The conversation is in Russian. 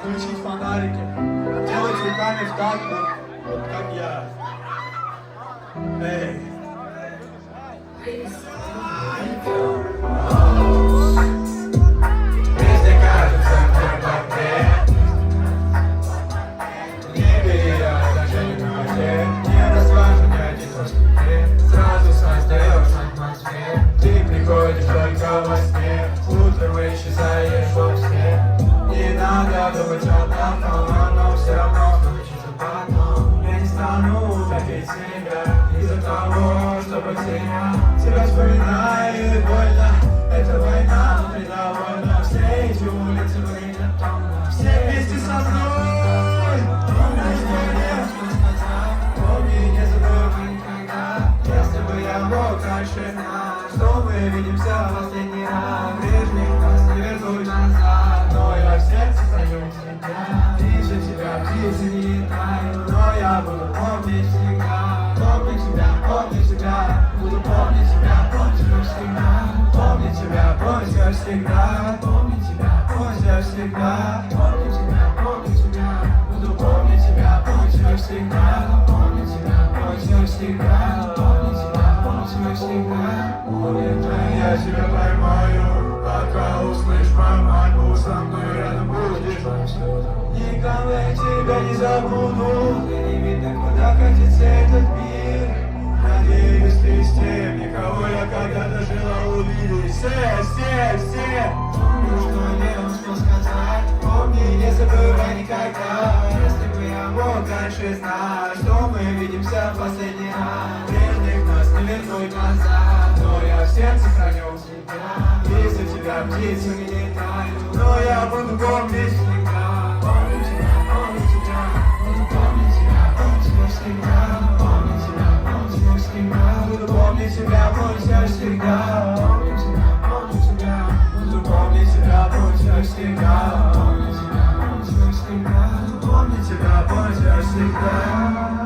включить фонарики, делать руками в такт, вот как я. Эй. Везде кажется мой портрет. В небе я даже не нужен, не развожу ни один портрет. Сразу создаешь атмосферу, ты приходишь только во сне, утром исчезаешь вовсе. Не надо думать о плохом, но все равно случится потом. Я не стану топить себя из-за того, что потерял. Тебя вспоминаю и больно, это война, но ты довольна. Все эти улицы время томно, все вместе со мной. Помню, что нет, что сказать, помни, не забывай никогда. Если бы я мог раньше знать, что мы видимся в последний раз. Прежних нас не вернуть назад, но я в сердце храню тебя. Вижу тебя, птицы не летают, но я буду помнить всегда. Помню тебя, буду помнить тебя, помню всегда. Помню тебя, помню всегда. Помню тебя, помню всегда. Помню тебя, буду помнить тебя, помню всегда. Помню тебя, помню всегда. Помню тебя, помню всегда. Помню, я тебя поймаю, пока услышь мою мольбу, со мной рядом будешь повсюду. Никогда тебя не забуду, ты не видно, куда катится этот мир. Надеюсь, ты с тем, никого я когда-то желал увидеть. Все. Помню, что не успел сказать, помни, не забывай никогда. Если бы я мог раньше знать, что мы видимся в последний раз. Прежних нас не вернуть назад, но я в сердце храню тебя. Из-за тебя птицы не летают, но я буду помнить всегда. Помню тебя, буду помнить тебя, помню всегда. Помню тебя всегда, буду помнить тебя, помню всегда. Помню тебя, буду помнить тебя, помню всегда. Помню тебя всегда, помню тебя всегда.